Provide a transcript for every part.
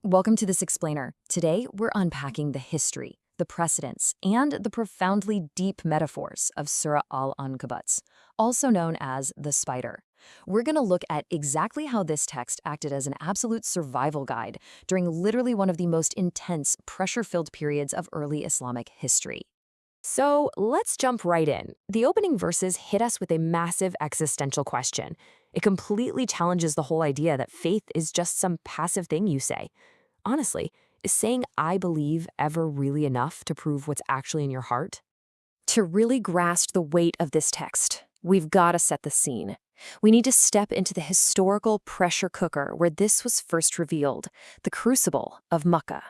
Welcome to this explainer. Today, we're unpacking the history, the precedents, and the profoundly deep metaphors of Surah Al-Ankabut, also known as the spider. We're going to look at exactly how this text acted as an absolute survival guide during literally one of the most intense, pressure-filled periods of early Islamic history. So let's jump right in. The opening verses hit us with a massive existential question. It completely challenges the whole idea that faith is just some passive thing you say. Honestly, is saying I believe ever really enough to prove what's actually in your heart? To really grasp the weight of this text, we've got to set the scene. We need to step into the historical pressure cooker where this was first revealed, the crucible of Makka.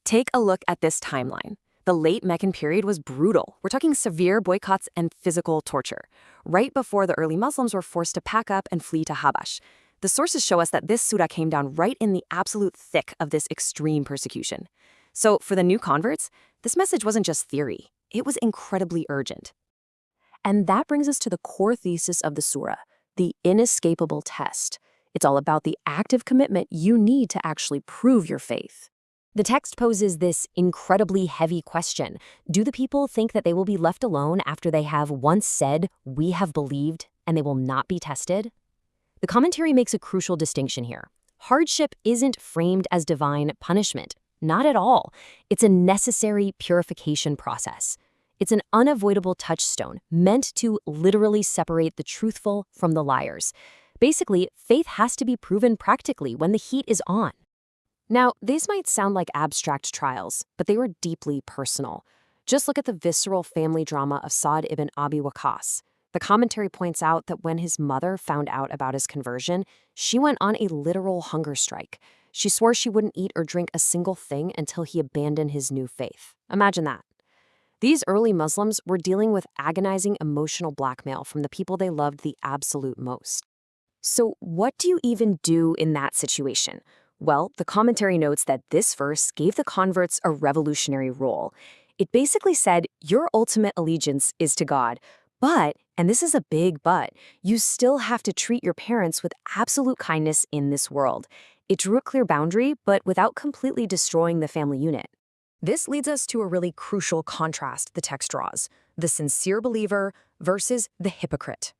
Take a look at this timeline. The late Meccan period was brutal. We're talking severe boycotts and physical torture, right before the early Muslims were forced to pack up and flee to Habash. The sources show us that this surah came down right in the absolute thick of this extreme persecution. So for the new converts, this message wasn't just theory. It was incredibly urgent. And that brings us to the core thesis of the surah, the inescapable test. It's all about the active commitment you need to actually prove your faith. The text poses this incredibly heavy question. Do the people think that they will be left alone after they have once said, "We have believed," and they will not be tested? The commentary makes a crucial distinction here. Hardship isn't framed as divine punishment. Not at all. It's a necessary purification process. It's an unavoidable touchstone meant to literally separate the truthful from the liars. Basically, faith has to be proven practically when the heat is on. Now, these might sound like abstract trials, but they were deeply personal. Just look at the visceral family drama of Sa'd ibn Abi Waqqas. The commentary points out that when his mother found out about his conversion, she went on a literal hunger strike. She swore she wouldn't eat or drink a single thing until he abandoned his new faith. Imagine that. These early Muslims were dealing with agonizing emotional blackmail from the people they loved the absolute most. So what do you even do in that situation? Well, the commentary notes that this verse gave the converts a revolutionary role. It basically said, your ultimate allegiance is to God, but, and this is a big but, you still have to treat your parents with absolute kindness in this world. It drew a clear boundary, but without completely destroying the family unit. This leads us to a really crucial contrast the text draws, the sincere believer versus the hypocrite.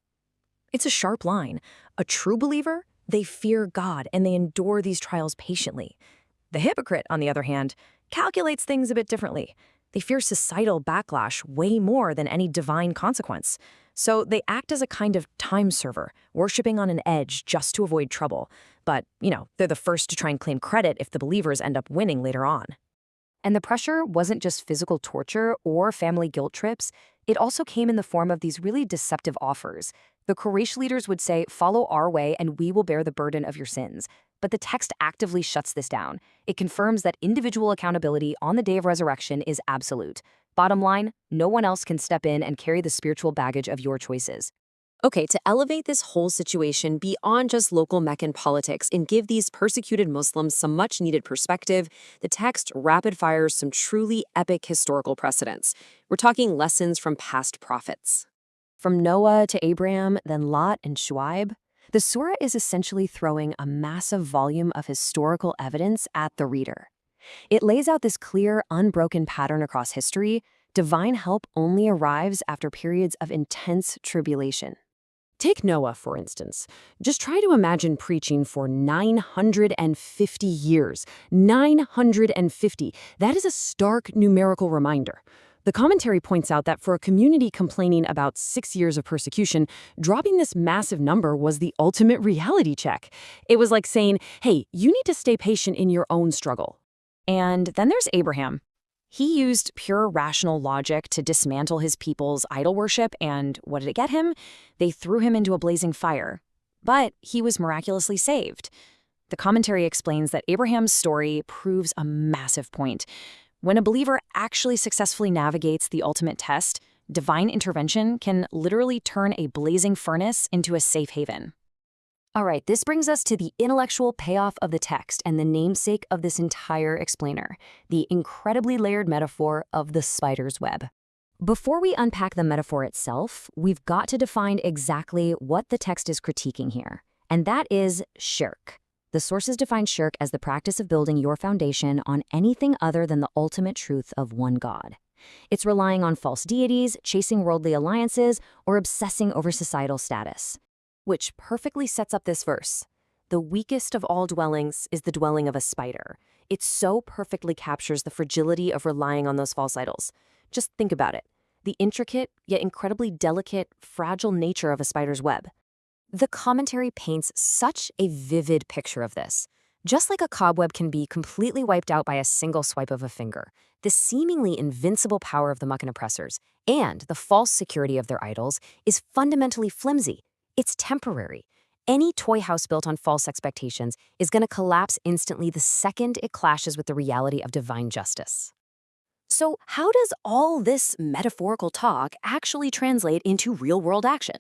It's a sharp line. A true believer, they fear God and they endure these trials patiently. The hypocrite, on the other hand, calculates things a bit differently. They fear societal backlash way more than any divine consequence. So they act as a kind of time server, worshiping on an edge just to avoid trouble. But, they're the first to try and claim credit if the believers end up winning later on. And the pressure wasn't just physical torture or family guilt trips. It also came in the form of these really deceptive offers. The Quraysh leaders would say, follow our way and we will bear the burden of your sins. But the text actively shuts this down. It confirms that individual accountability on the day of resurrection is absolute. Bottom line, no one else can step in and carry the spiritual baggage of your choices. Okay, to elevate this whole situation beyond just local Meccan politics and give these persecuted Muslims some much-needed perspective, the text rapid-fires some truly epic historical precedents. We're talking lessons from past prophets. From Noah to Abraham, then Lot and Shu'aib, the surah is essentially throwing a massive volume of historical evidence at the reader. It lays out this clear, unbroken pattern across history. Divine help only arrives after periods of intense tribulation. Take Noah, for instance. Just try to imagine preaching for 950 years. 950. That is a stark numerical reminder. The commentary points out that for a community complaining about 6 years of persecution, dropping this massive number was the ultimate reality check. It was like saying, hey, you need to stay patient in your own struggle. And then there's Abraham. He used pure rational logic to dismantle his people's idol worship, and what did it get him? They threw him into a blazing fire. But he was miraculously saved. The commentary explains that Abraham's story proves a massive point. When a believer actually successfully navigates the ultimate test, divine intervention can literally turn a blazing furnace into a safe haven. All right, this brings us to the intellectual payoff of the text and the namesake of this entire explainer, the incredibly layered metaphor of the spider's web. Before we unpack the metaphor itself, we've got to define exactly what the text is critiquing here, and that is shirk. The sources define shirk as the practice of building your foundation on anything other than the ultimate truth of one God. It's relying on false deities, chasing worldly alliances, or obsessing over societal status. Which perfectly sets up this verse. The weakest of all dwellings is the dwelling of a spider. It so perfectly captures the fragility of relying on those false idols. Just think about it. The intricate, yet incredibly delicate, fragile nature of a spider's web. The commentary paints such a vivid picture of this. Just like a cobweb can be completely wiped out by a single swipe of a finger, the seemingly invincible power of the Makkan oppressors and the false security of their idols is fundamentally flimsy. It's temporary. Any toy house built on false expectations is going to collapse instantly the second it clashes with the reality of divine justice. So how does all this metaphorical talk actually translate into real-world action?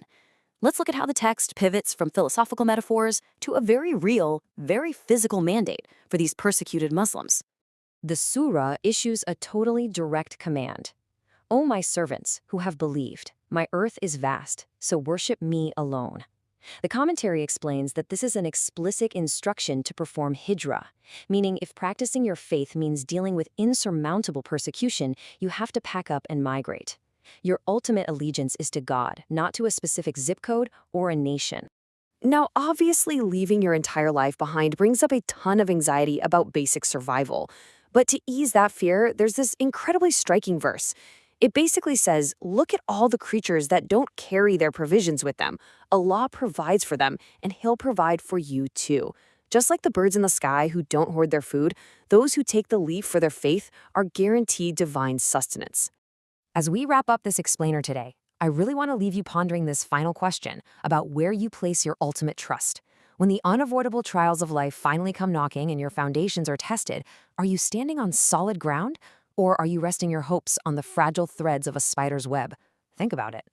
Let's look at how the text pivots from philosophical metaphors to a very real, very physical mandate for these persecuted Muslims. The surah issues a totally direct command. O my servants who have believed, my earth is vast, so worship me alone. The commentary explains that this is an explicit instruction to perform hijrah, meaning if practicing your faith means dealing with insurmountable persecution, you have to pack up and migrate. Your ultimate allegiance is to God, not to a specific zip code or a nation. Now, obviously, leaving your entire life behind brings up a ton of anxiety about basic survival. But to ease that fear, there's this incredibly striking verse. It basically says, look at all the creatures that don't carry their provisions with them. Allah provides for them, and He'll provide for you too. Just like the birds in the sky who don't hoard their food, those who take the leap for their faith are guaranteed divine sustenance. As we wrap up this explainer today, I really want to leave you pondering this final question about where you place your ultimate trust. When the unavoidable trials of life finally come knocking and your foundations are tested, are you standing on solid ground? Or are you resting your hopes on the fragile threads of a spider's web? Think about it.